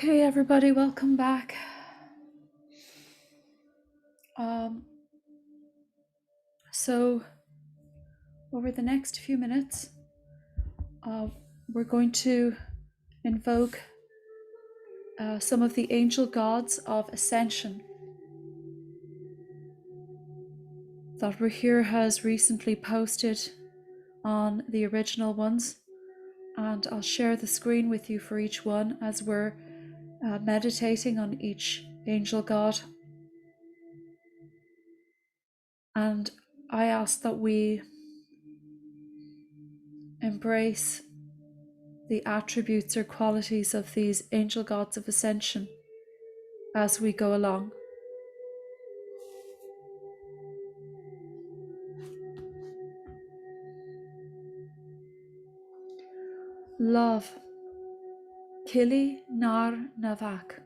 Okay, everybody, welcome back. So over the next few minutes, we're going to invoke some of the angel gods of Ascension that Rahir has recently posted on the original ones, and I'll share the screen with you for each one as we're meditating on each angel god. And I ask that we embrace the attributes or qualities of these angel gods of Ascension as we go along. Love, Kili Nar Navak.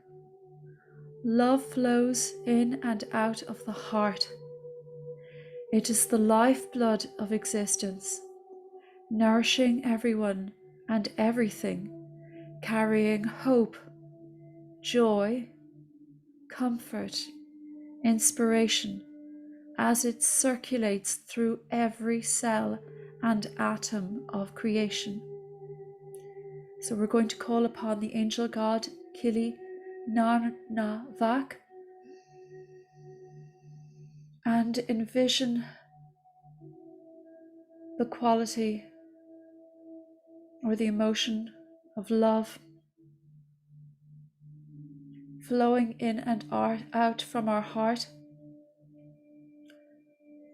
Love flows in and out of the heart. It is the lifeblood of existence, nourishing everyone and everything, carrying hope, joy, comfort, inspiration, as it circulates through every cell and atom of creation. So we're going to call upon the angel god Kili Narnavak and envision the quality or the emotion of love flowing in and out from our heart,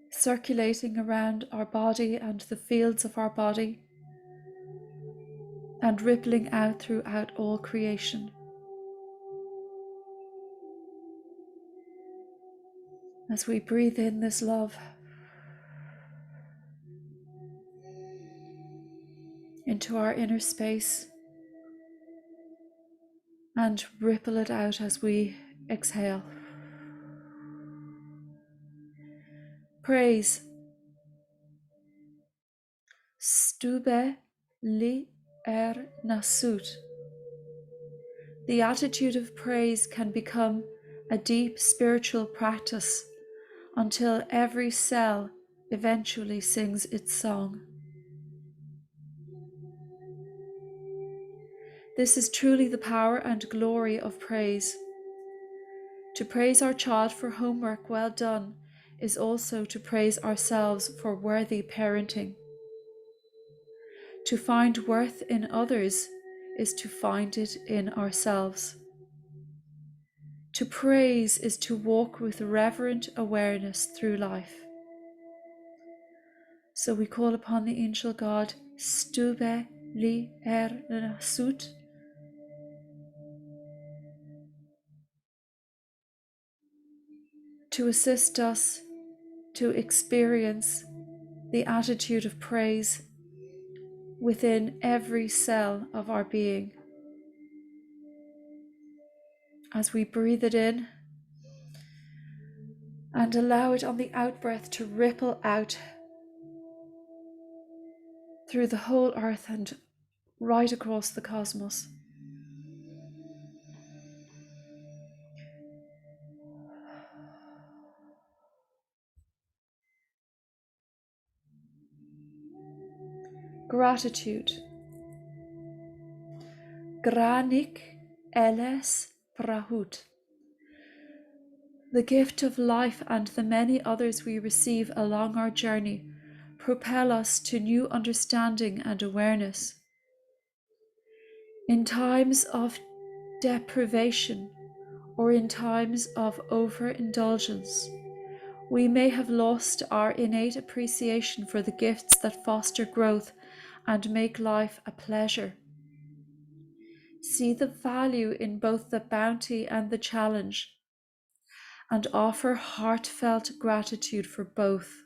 circulating around our body and the fields of our body, and rippling out throughout all creation. As we breathe in this love into our inner space and ripple it out as we exhale. Praise. Stube li nasut. The attitude of praise can become a deep spiritual practice until every cell eventually sings its song. This is truly the power and glory of praise. To praise our child for homework well done is also to praise ourselves for worthy parenting. To find worth in others is to find it in ourselves. To praise is to walk with reverent awareness through life. So we call upon the angel god Stube li nasut to assist us to experience the attitude of praise within every cell of our being. As we breathe it in and allow it on the out-breath to ripple out through the whole earth and right across the cosmos. Gratitude. Granik eles prahut. The gift of life and the many others we receive along our journey propel us to new understanding and awareness. In times of deprivation or in times of overindulgence, we may have lost our innate appreciation for the gifts that foster growth and make life a pleasure. See the value in both the bounty and the challenge, and offer heartfelt gratitude for both.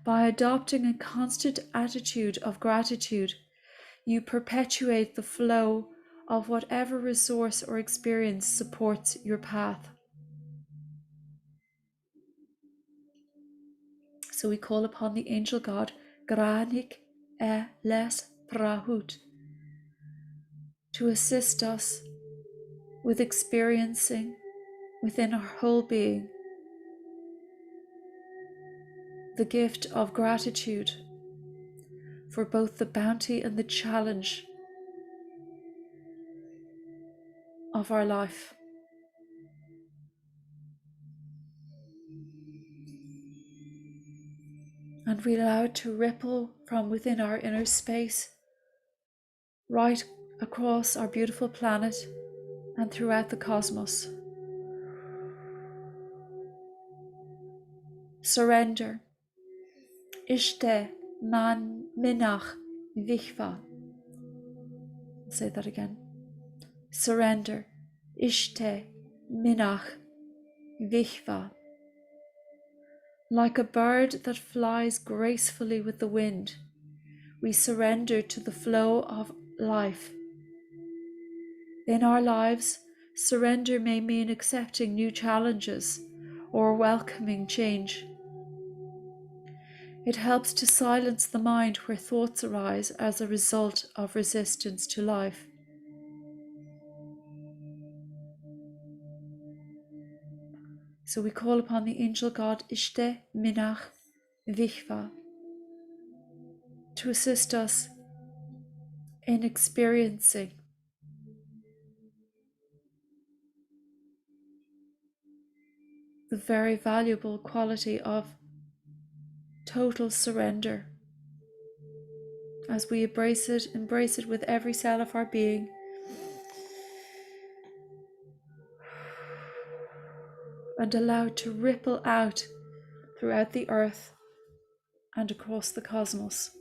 By adopting a constant attitude of gratitude, you perpetuate the flow of whatever resource or experience supports your path. So we call upon the angel god Granik eles prahut to assist us with experiencing within our whole being the gift of gratitude for both the bounty and the challenge of our life. And we allow it to ripple from within our inner space, right across our beautiful planet and throughout the cosmos. Surrender. Ishte man minach vichva. Say that again. Surrender. Ishte minach vichva. Like a bird that flies gracefully with the wind, we surrender to the flow of life. In our lives, surrender may mean accepting new challenges or welcoming change. It helps to silence the mind where thoughts arise as a result of resistance to life. So we call upon the angel god Ishte Minach Vichva to assist us in experiencing the very valuable quality of total surrender as we embrace it with every cell of our being. And allow it to ripple out throughout the earth and across the cosmos.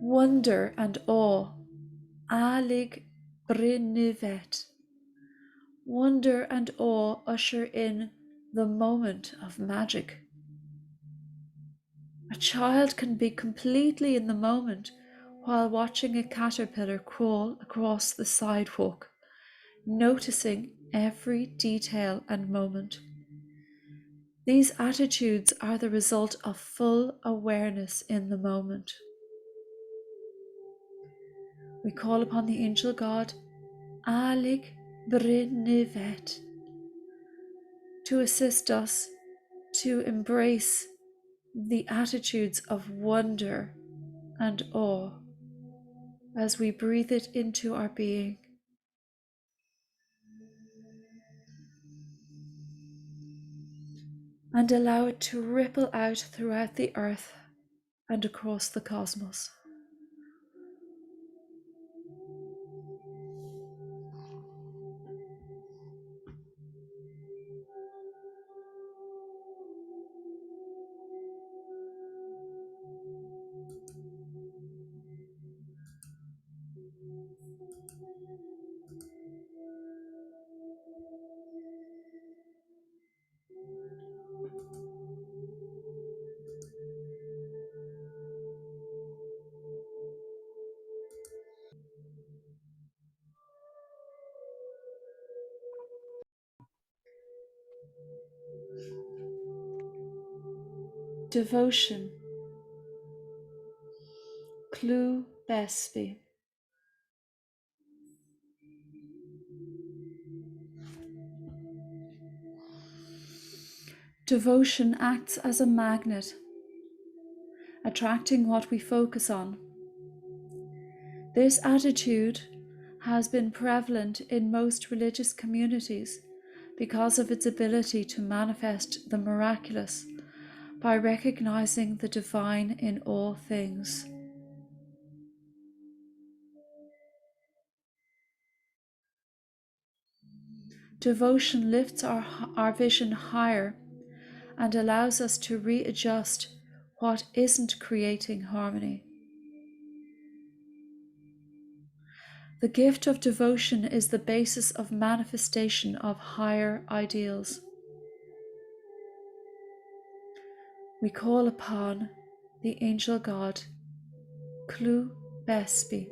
Wonder and awe, alig brinivet. Wonder and awe usher in the moment of magic. A child can be completely in the moment while watching a caterpillar crawl across the sidewalk, noticing every detail and moment. These attitudes are the result of full awareness in the moment. We call upon the angel god Alig Brinivet to assist us to embrace the attitudes of wonder and awe as we breathe it into our being. And allow it to ripple out throughout the earth and across the cosmos. Devotion. Clu Bespi. Devotion acts as a magnet, attracting what we focus on. This attitude has been prevalent in most religious communities because of its ability to manifest the miraculous by recognizing the divine in all things. Devotion lifts our vision higher and allows us to readjust what isn't creating harmony. The gift of devotion is the basis of manifestation of higher ideals. We call upon the angel god Clu Bespi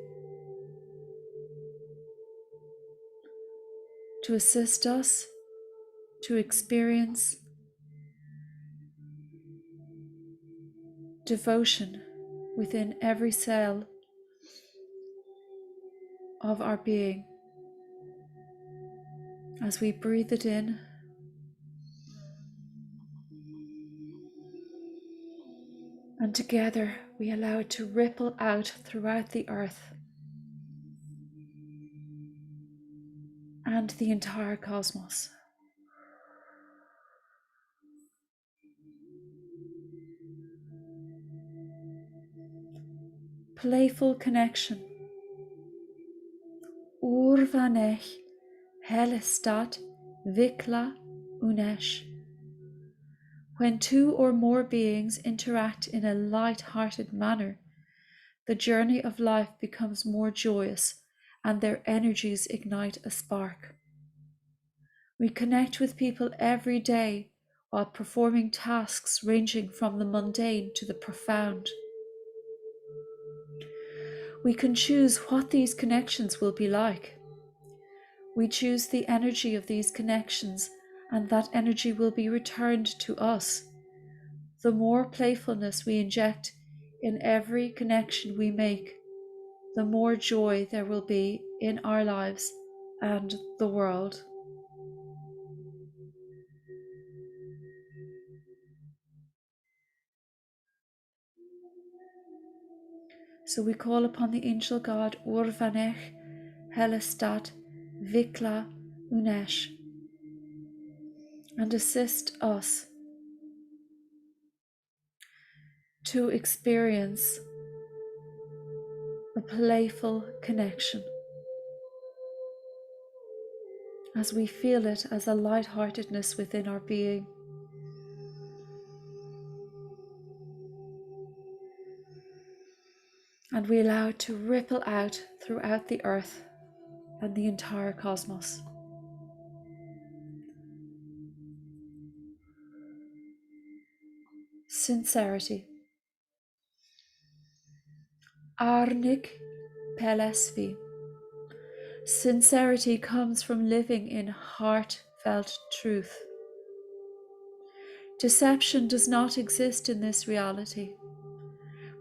to assist us to experience devotion within every cell of our being. As we breathe it in, and together we allow it to ripple out throughout the earth and the entire cosmos. Playful connection. Urvanech helestat vikla unesh. When two or more beings interact in a light-hearted manner, the journey of life becomes more joyous and their energies ignite a spark. We connect with people every day while performing tasks ranging from the mundane to the profound. We can choose what these connections will be like. We choose the energy of these connections, and that energy will be returned to us. The more playfulness we inject in every connection we make, the more joy there will be in our lives and the world. So we call upon the angel god Urvanech Helestat Vikla Unesh and assist us to experience a playful connection as we feel it as a lightheartedness within our being. And we allow it to ripple out throughout the earth and the entire cosmos. Sincerity. Haaraknit Meditation. Sincerity comes from living in heartfelt truth. Deception does not exist in this reality.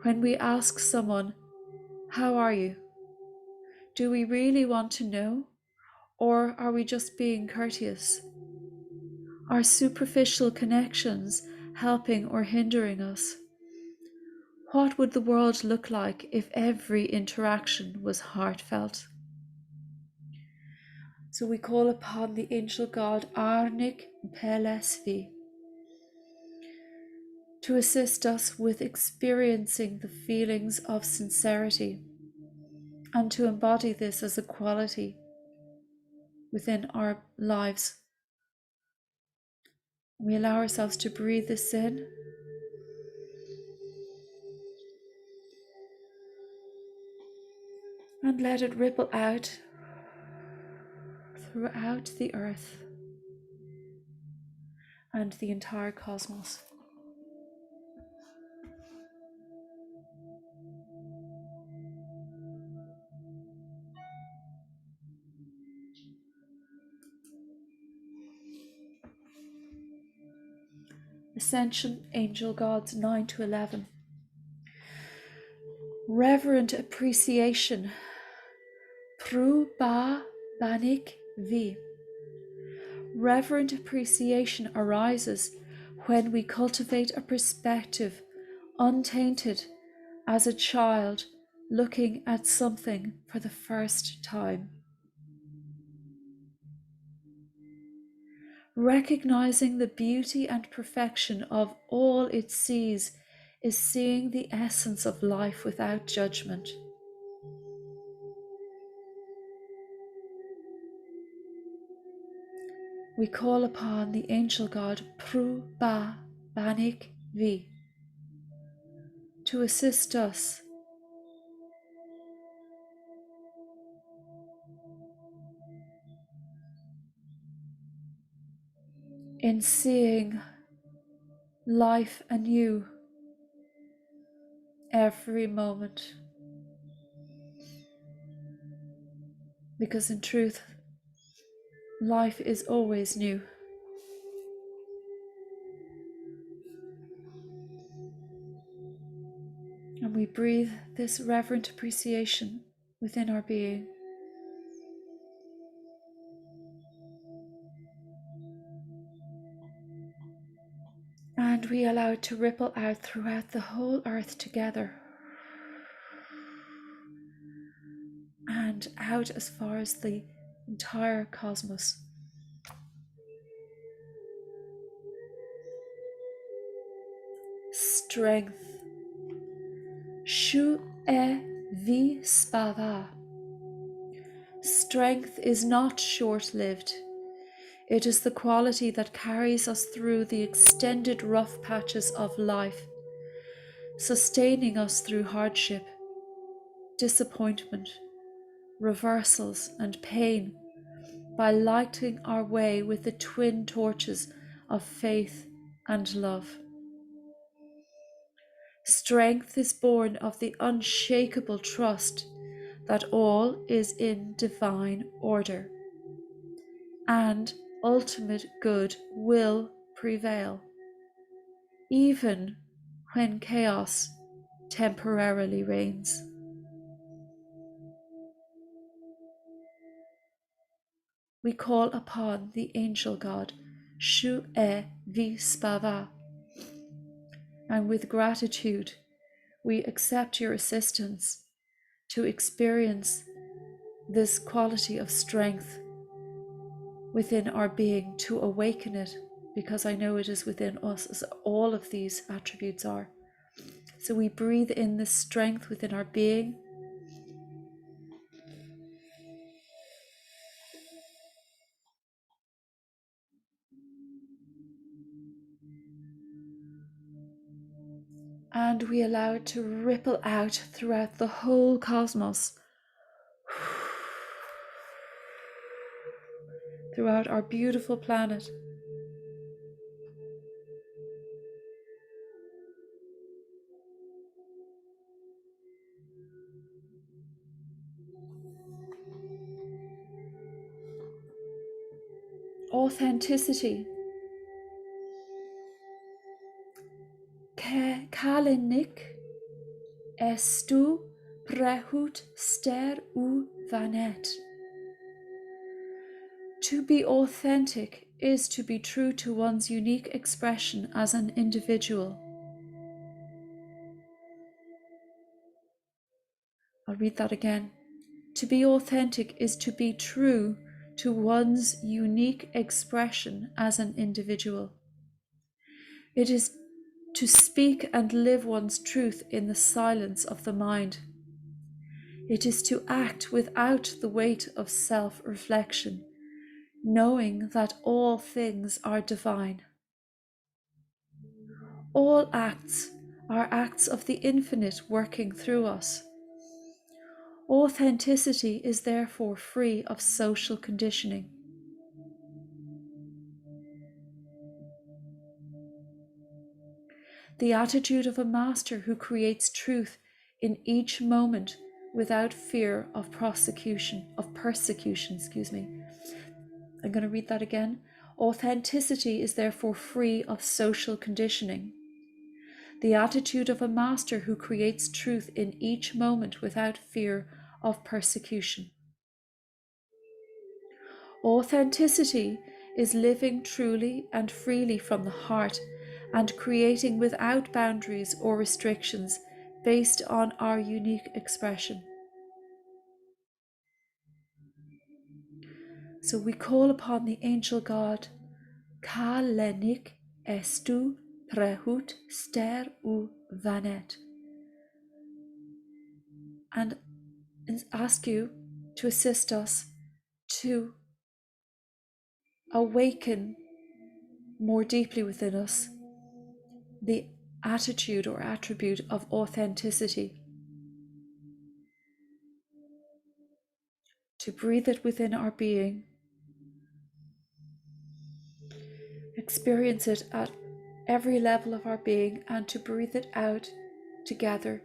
When we ask someone, "How are you?" do we really want to know, or are we just being courteous? Are superficial connections helping or hindering us? What would the world look like if every interaction was heartfelt? So we call upon the angel god Haaraknit Meditation to assist us with experiencing the feelings of sincerity and to embody this as a quality within our lives. We allow ourselves to breathe this in and let it ripple out throughout the earth and the entire cosmos. Ascension Angelgods 9 to 11. Reverent appreciation. Pru ba banik vi. Reverent appreciation arises when we cultivate a perspective untainted as a child looking at something for the first time. Recognizing the beauty and perfection of all it sees is seeing the essence of life without judgment. We call upon the angel god Pru Ba Banik Vi to assist us in seeing life anew every moment. Because in truth, life is always new. And we breathe this reverent appreciation within our being. we allow it to ripple out throughout the whole earth together and out as far as the entire cosmos. Strength. Shu e vi spava. Strength is not short-lived. It is the quality that carries us through the extended rough patches of life, sustaining us through hardship, disappointment, reversals, and pain by lighting our way with the twin torches of faith and love. Strength is born of the unshakable trust that all is in divine order and ultimate good will prevail, even when chaos temporarily reigns. We call upon the angel god Shu e vi spava, and with gratitude we accept your assistance to experience this quality of strength within our being, to awaken it, because I know it is within us, as all of these attributes are. So we breathe in this strength within our being. And we allow it to ripple out throughout the whole cosmos, throughout our beautiful planet. Authenticity. Kalenik estu prehut ster u vanet. To be authentic is to be true to one's unique expression as an individual. I'll read that again. To be authentic is to be true to one's unique expression as an individual. It is to speak and live one's truth in the silence of the mind. It is to act without the weight of self-reflection, knowing that all things are divine. All acts are acts of the infinite working through us. Authenticity is therefore free of social conditioning. The attitude of a master who creates truth in each moment without fear of persecution. I'm going to read that again. Authenticity is therefore free of social conditioning. The attitude of a master who creates truth in each moment without fear of persecution. Authenticity is living truly and freely from the heart and creating without boundaries or restrictions based on our unique expression. So we call upon the angel god Kalenik estu prehut ster u vanet, and ask you to assist us to awaken more deeply within us the attitude or attribute of authenticity, to breathe it within our being, experience it at every level of our being, and to breathe it out together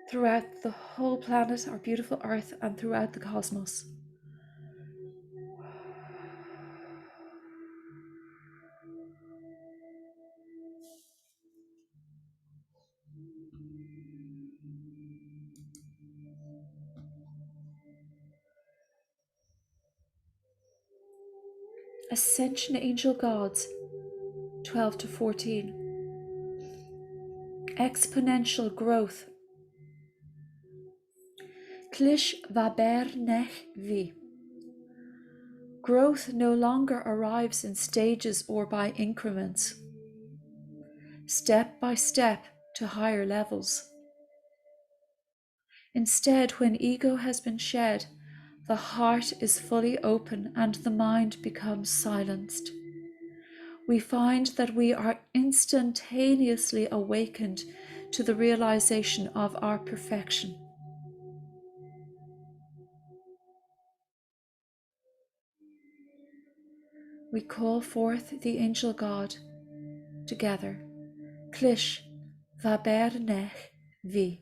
throughout the whole planet, our beautiful earth, and throughout the cosmos. Ascension Angelgods, 12 to 14. Exponential growth. Klish vaber nech vi. Growth no longer arrives in stages or by increments, step by step to higher levels. Instead, when ego has been shed, the heart is fully open and the mind becomes silenced. We find that we are instantaneously awakened to the realization of our perfection. We call forth the angel God together, Klish vaber nech vi,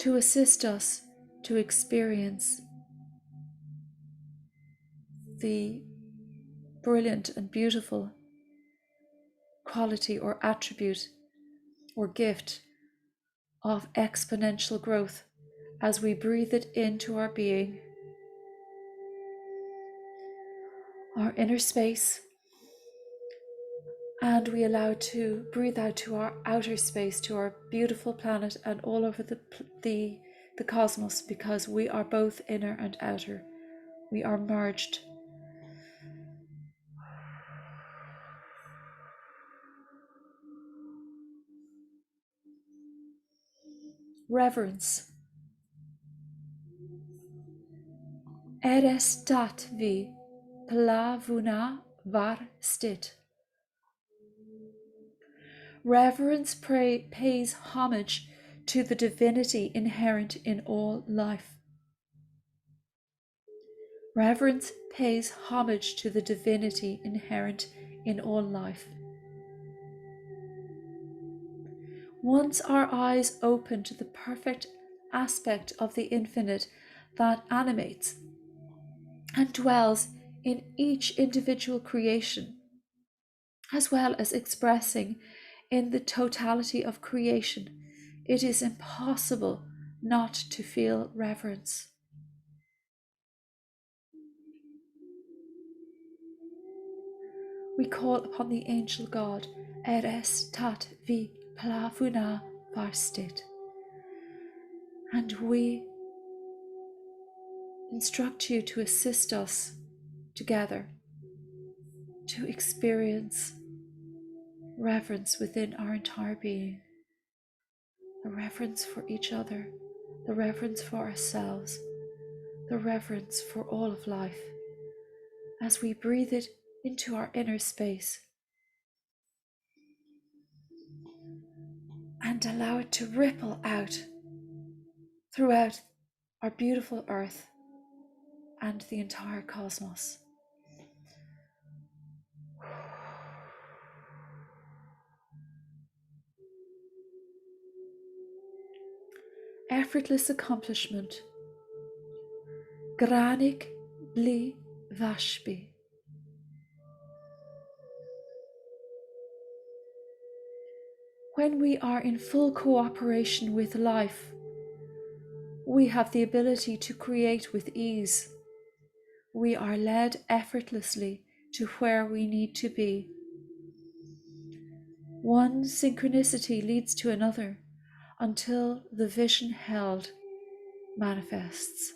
to assist us to experience the brilliant and beautiful quality or attribute or gift of exponential growth as we breathe it into our being, our inner space, and we allow to breathe out to our outer space, to our beautiful planet and all over the cosmos, because we are both inner and outer. We are merged. Reverence. Erestat vi plavuna var stit. Reverence pays homage to the divinity inherent in all life. Reverence pays homage to the divinity inherent in all life. Once our eyes open to the perfect aspect of the infinite that animates and dwells in each individual creation, as well as expressing in the totality of creation, it is impossible not to feel reverence. We call upon the angel God, Eres tat vi plavuna varstit, and we instruct you to assist us together to experience reverence within our entire being, the reverence for each other, the reverence for ourselves, the reverence for all of life, as we breathe it into our inner space and allow it to ripple out throughout our beautiful earth and the entire cosmos. Effortless accomplishment. Granik bli vashbi. When we are in full cooperation with life, we have the ability to create with ease. We are led effortlessly to where we need to be. One synchronicity leads to another until the vision held manifests.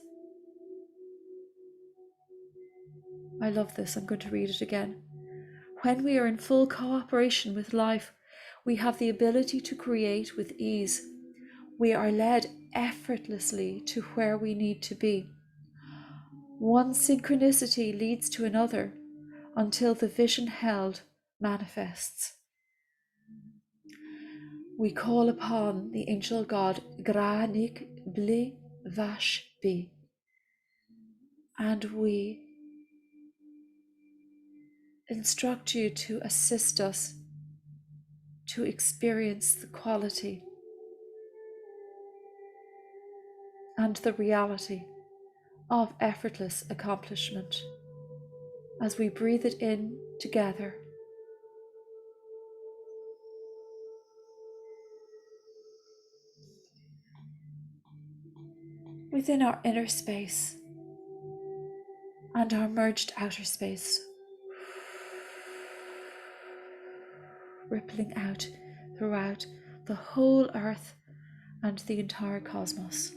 I love this. I'm going to read it again. When we are in full cooperation with life, we have the ability to create with ease. We are led effortlessly to where we need to be. One synchronicity leads to another until the vision held manifests. We call upon the angel God Granik Bli Vashbi, and we instruct you to assist us to experience the quality and the reality of effortless accomplishment as we breathe it in together. Within our inner space and our merged outer space. rippling out throughout the whole earth and the entire cosmos.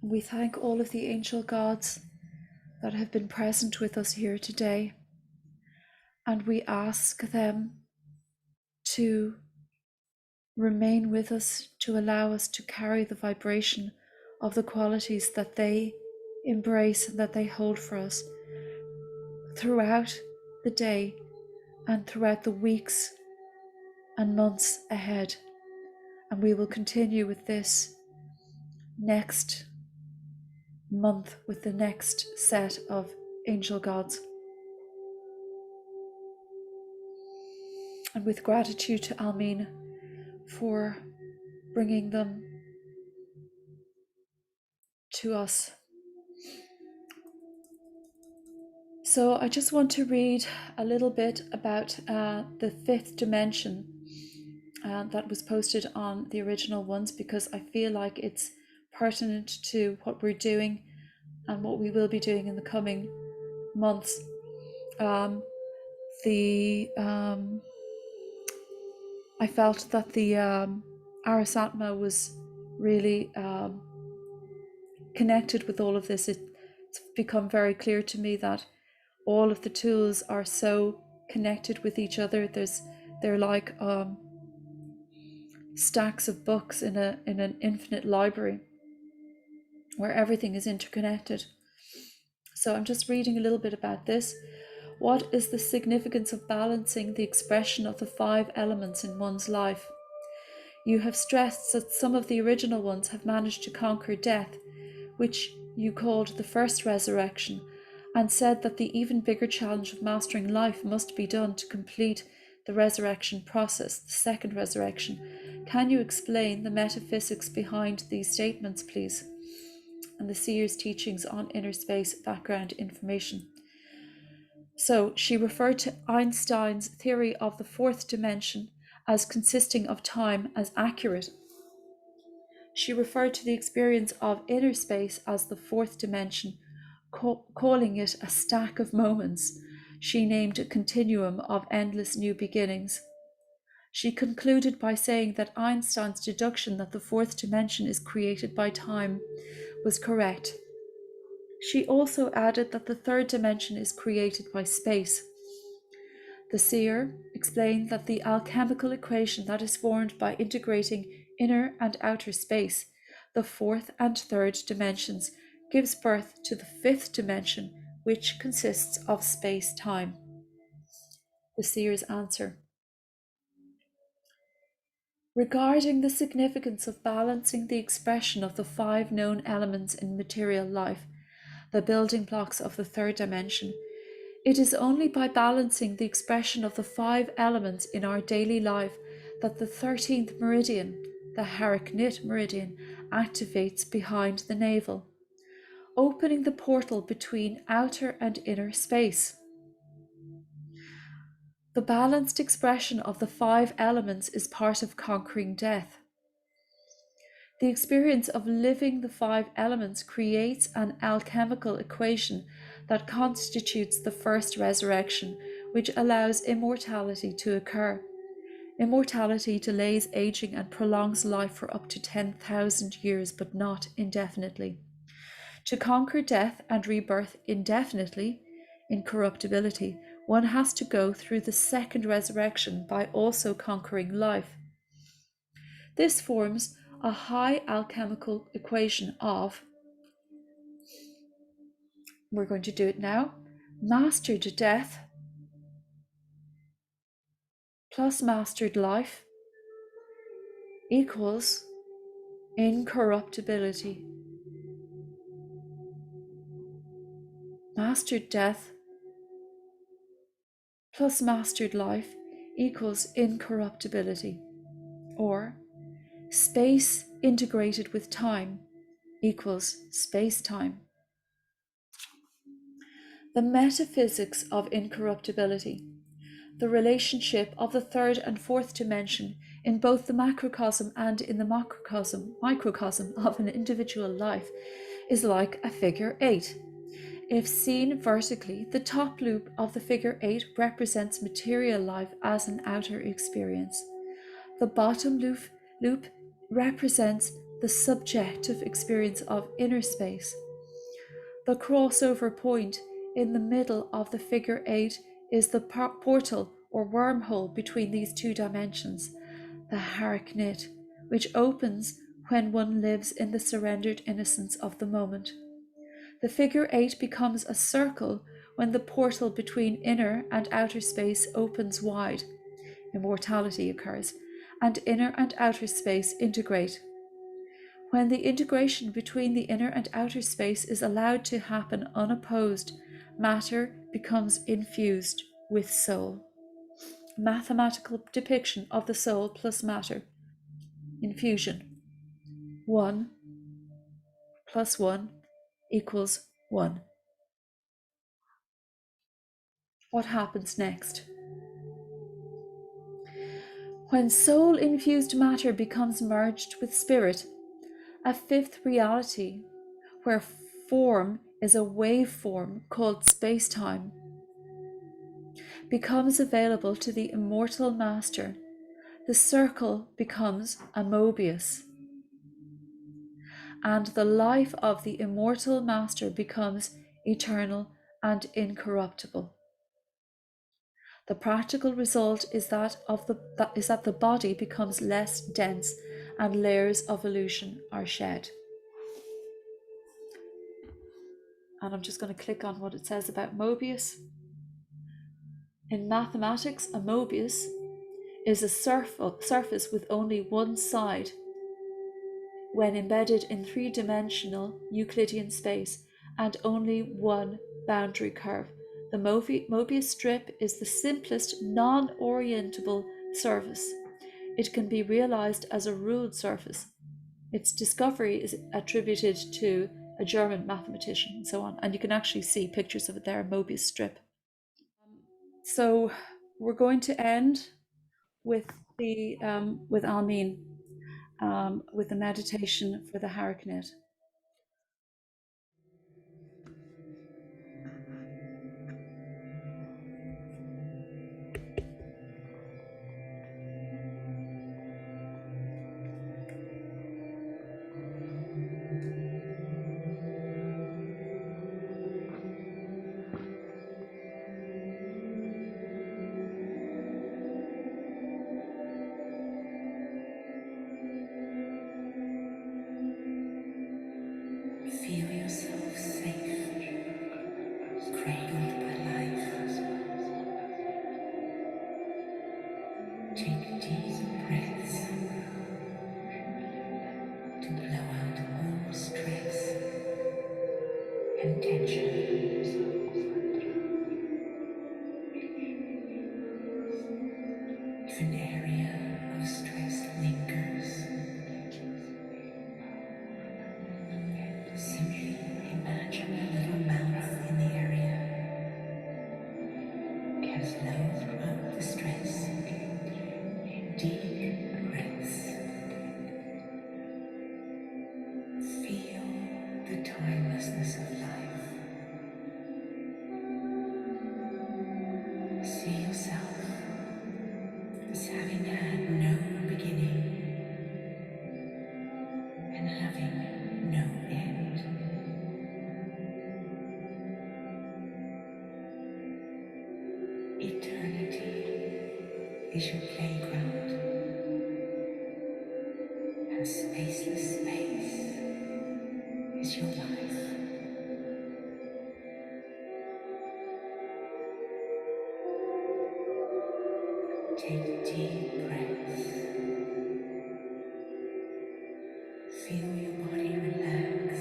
We thank all of the angel gods that have been present with us here today, and we ask them to remain with us, to allow us to carry the vibration of the qualities that they embrace and that they hold for us throughout the day and throughout the weeks and months ahead. And we will continue with this next month with the next set of angel gods. And with gratitude to Almin for bringing them to us. So I just want to read a little bit about the fifth dimension that was posted on the original ones, because I feel like it's pertinent to what we're doing and what we will be doing in the coming months. I felt that the Arasatma was really connected with all of this. It's become very clear to me that all of the tools are so connected with each other. They're like stacks of books in an infinite library where everything is interconnected. So I'm just reading a little bit about this. What is the significance of balancing the expression of the 5 elements in one's life? You have stressed that some of the original ones have managed to conquer death, which you called the first resurrection, and said that the even bigger challenge of mastering life must be done to complete the resurrection process, the second resurrection. Can you explain the metaphysics behind these statements, please? And the seer's teachings on inner space background information. So she referred to Einstein's theory of the 4th dimension as consisting of time as accurate. She referred to the experience of inner space as the 4th dimension, calling it a stack of moments she named a continuum of endless new beginnings. She concluded by saying that Einstein's deduction that the 4th dimension is created by time was correct. She also added that the 3rd dimension is created by space. The seer explained that the alchemical equation that is formed by integrating inner and outer space, the 4th and 3rd dimensions, gives birth to the 5th dimension, which consists of space-time. The seer's answer. Regarding the significance of balancing the expression of the 5 known elements in material life, the building blocks of the 3rd dimension, it is only by balancing the expression of the 5 elements in our daily life that the 13th meridian, the Haaraknit meridian, activates behind the navel, opening the portal between outer and inner space. The balanced expression of the 5 elements is part of conquering death. The experience of living the 5 elements creates an alchemical equation that constitutes the first resurrection, which allows immortality to occur. Immortality delays aging and prolongs life for up to 10,000 years, but not indefinitely. To conquer death and rebirth indefinitely, incorruptibility, one has to go through the second resurrection by also conquering life. This forms a high alchemical equation of, we're going to do it now, mastered death plus mastered life equals incorruptibility. Mastered death plus mastered life equals incorruptibility, or space integrated with time equals space-time. The metaphysics of incorruptibility, the relationship of the third and fourth dimension in both the macrocosm and in the microcosm of an individual life, is like a figure 8. If seen vertically, the top loop of the figure 8 represents material life as an outer experience. The bottom loop represents the subjective experience of inner space. The crossover point in the middle of the figure 8 is the portal or wormhole between these two dimensions, the Haaraknit, which opens when one lives in the surrendered innocence of the moment. The figure 8 becomes a circle when the portal between inner and outer space opens wide. Immortality occurs, and inner and outer space integrate. When the integration between the inner and outer space is allowed to happen unopposed, matter becomes infused with soul. Mathematical depiction of the soul plus matter. Infusion. 1 plus 1 equals 1. What happens next? When soul-infused matter becomes merged with spirit, a fifth reality, where form is a waveform called space-time, becomes available to the immortal master. The circle becomes a Mobius, and the life of the immortal master becomes eternal and incorruptible. The practical result is that the body becomes less dense and layers of illusion are shed. And I'm just going to click on what it says about Mobius. In mathematics, a Mobius is a surface with only one side when embedded in three-dimensional Euclidean space and only one boundary curve. The Mobius strip is the simplest non-orientable surface. It can be realized as a ruled surface. Its discovery is attributed to a German mathematician and so on. And you can actually see pictures of it there, Mobius strip. So we're going to end with with Almin, with the meditation for the Haaraknit. Feel yourself safe, cradled by life. Take deep breaths to blow out all stress and tension. If an area of stress lingers, simply imagine a little mouth in the area as load out the stress. Deep breaths. Feel the timelessness of life. See yourself as having had no beginning and having no end. Eternity is your playground, and spaceless space is your life. Take deep breaths. Feel your body relax.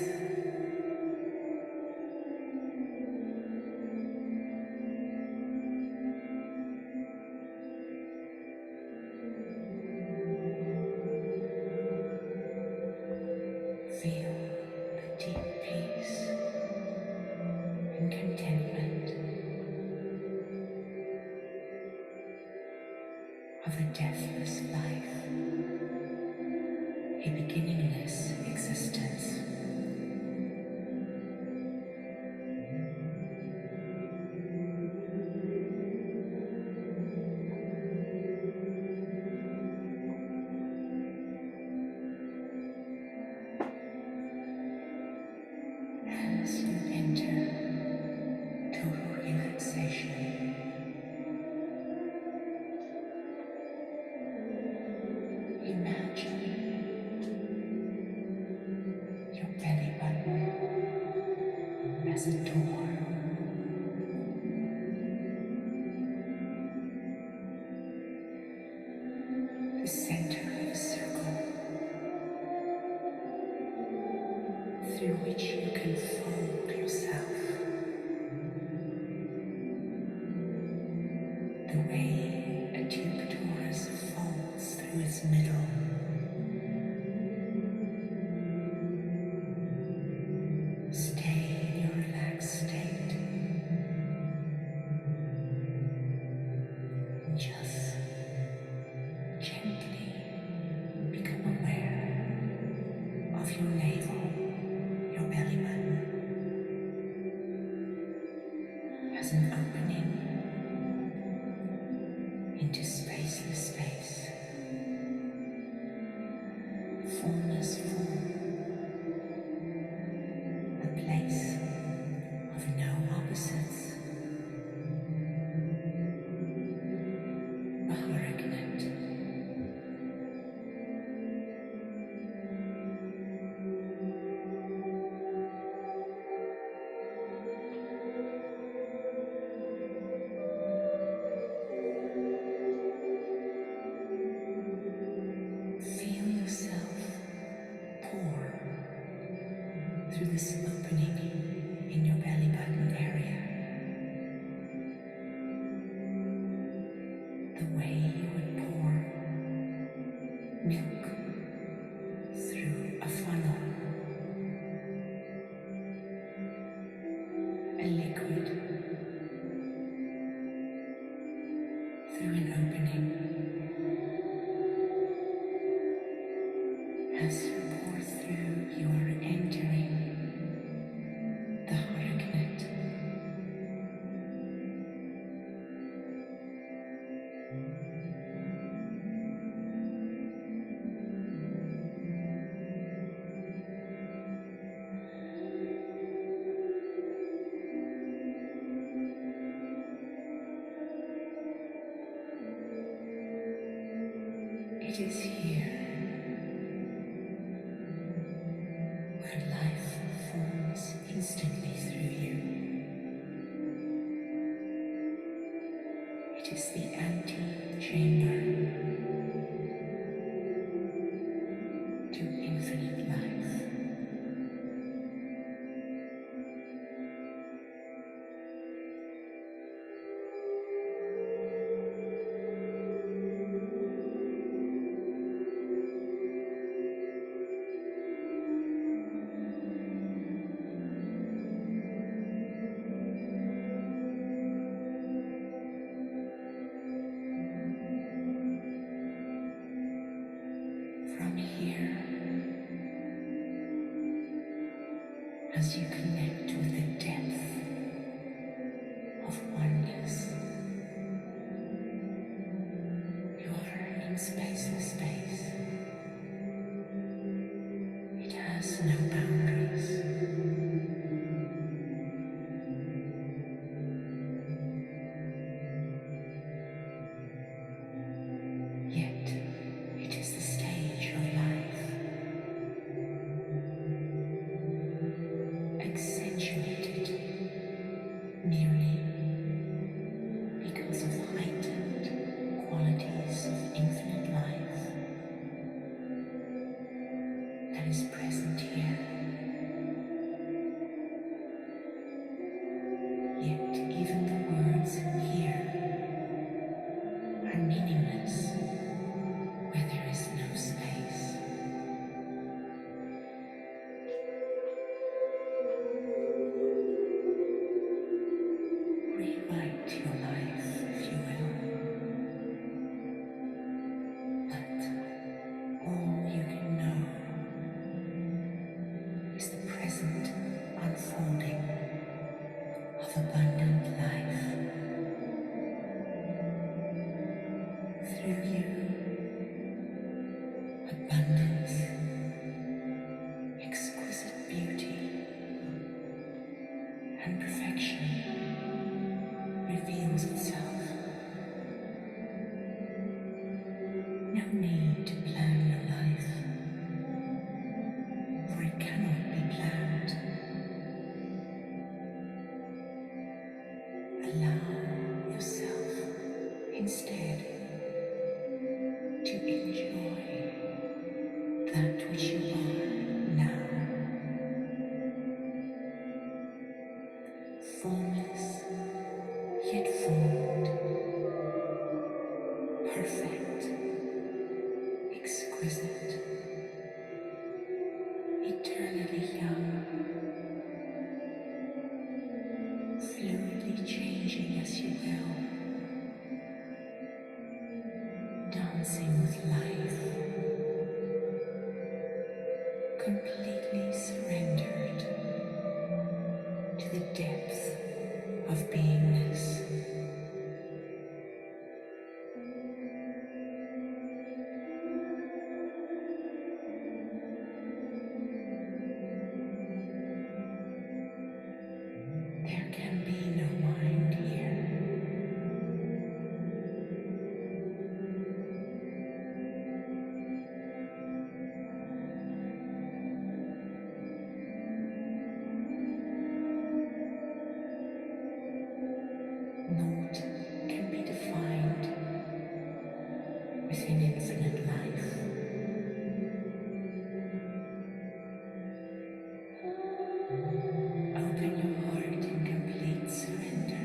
of a deathless life, a beginningless existence. As you enter total relaxation, imagine your belly button as a door, the center of a circle through which you can fold yourself, the way a tube torus folds through its middle. Stay in your relaxed state. Just gently become aware of your navel, your belly button, as an opening into spaceless space, formless form, a place of no opposites, the Haaraknit. Feel yourself pour through this opening in your belly button area, the way you would pour milk through a funnel, a liquid through an opening. As you pour through, you are entering the Haaraknit. It is here where life forms instantly through you. It is the ante-chamber to infinite life. From here, as you connect with the depth of oneness, you are in spaceless space. It has no boundaries. Yet, it is the stage of life, accentuated merely because of heightened qualities of infinite life that is present here. Yet, even the words here are meaningless where there is no space. and perfection reveals itself. No need to plan your life, for it cannot be planned. Allow yourself instead to enjoy that which you are now, formless yet formed, perfect, exquisite, eternally young, fluidly changing as you will, dancing with life, completely surrendered to the depth of beingness. There can be no mind here. Naught can be defined within infinite life. Open your heart in complete surrender.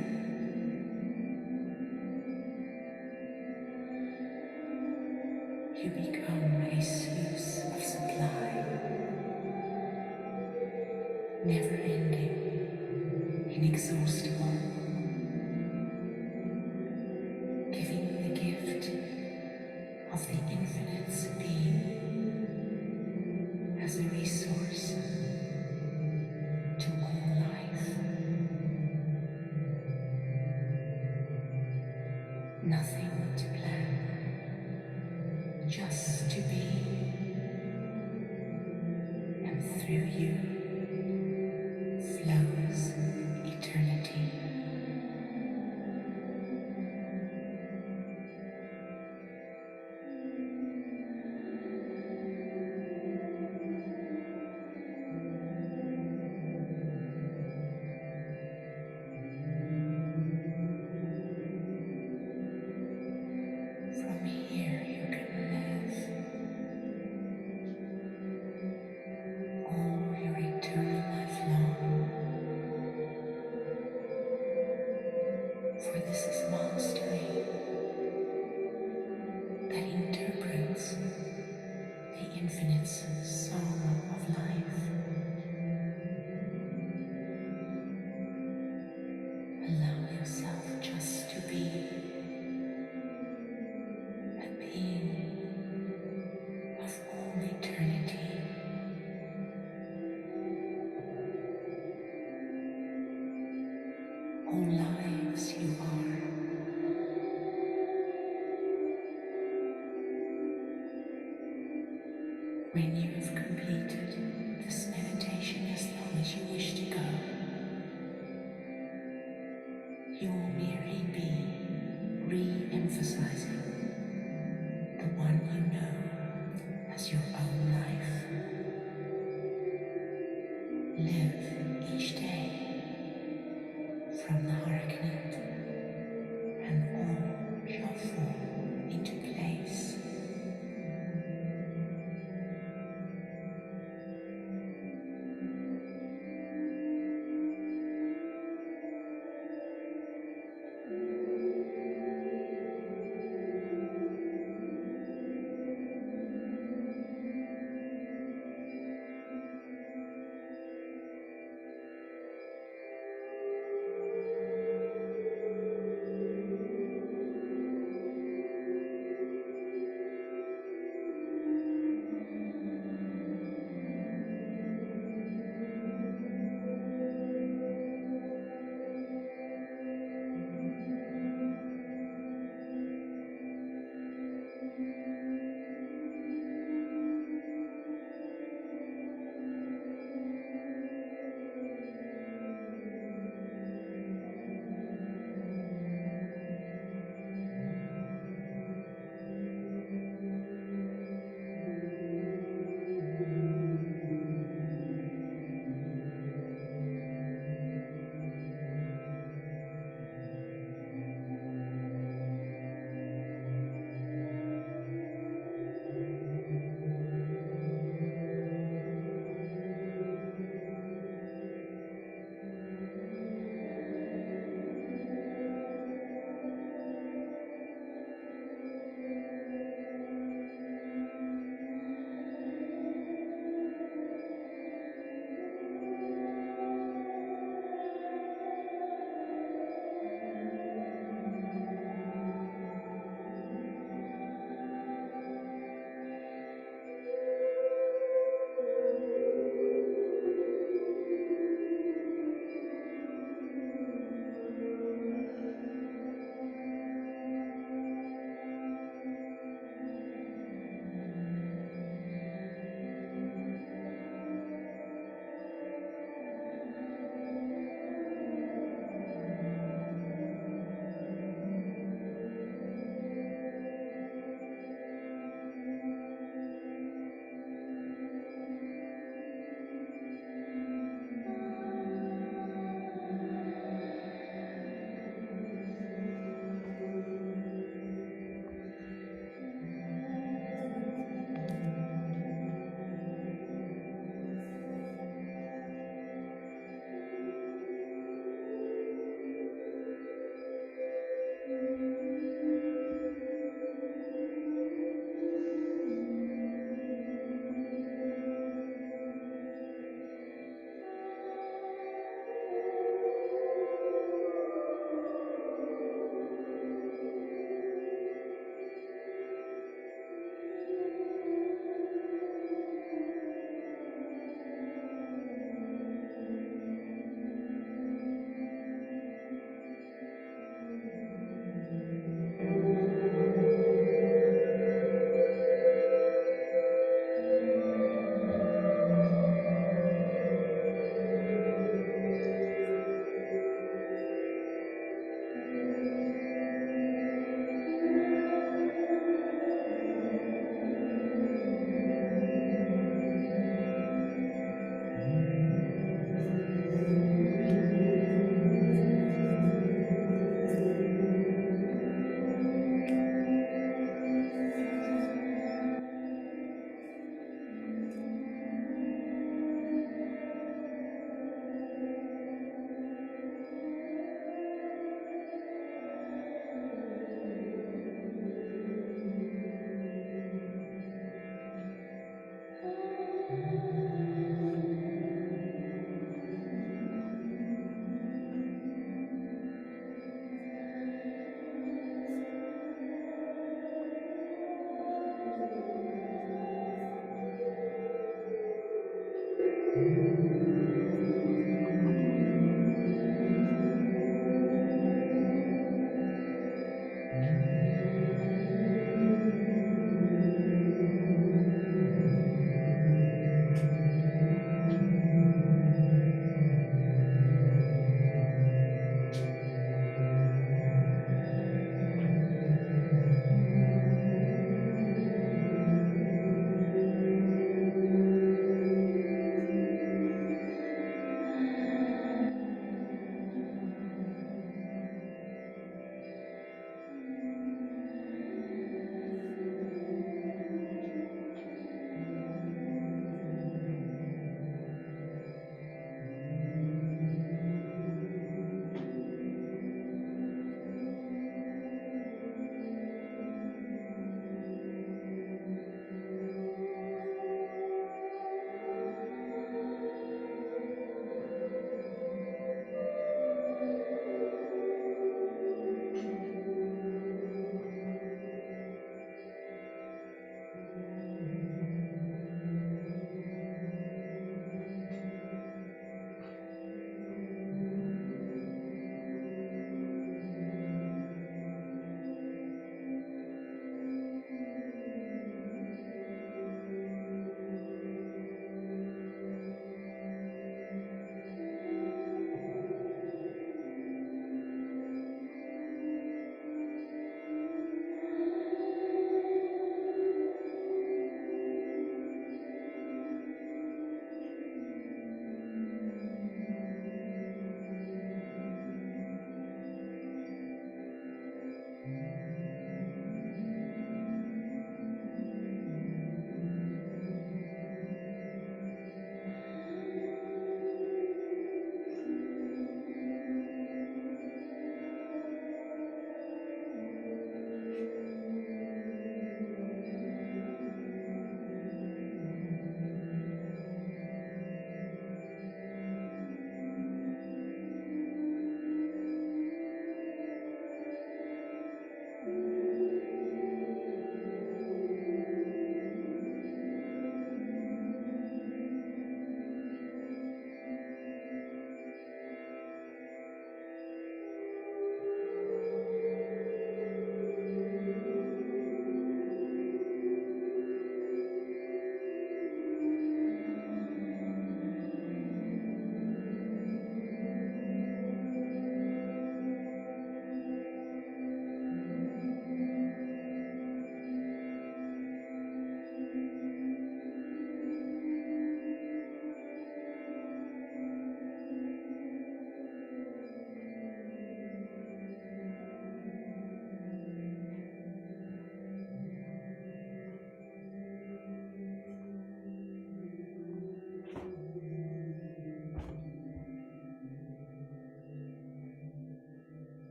You become a sluice of supply, never ending, inexhaustible, giving the gift of the infinite's being as a resource to all life. Nothing to plan, just to be, and through you flows eternity. From here you can live all your eternal life long, for this is mastery that interprets the infinite's song of life. Allow yourself just to be a being of all eternity. All lives you are. When you have completed this meditation as long as you wish to go, you will merely be re-emphasizing the one you know as your own life. Live each day from the Haaraknit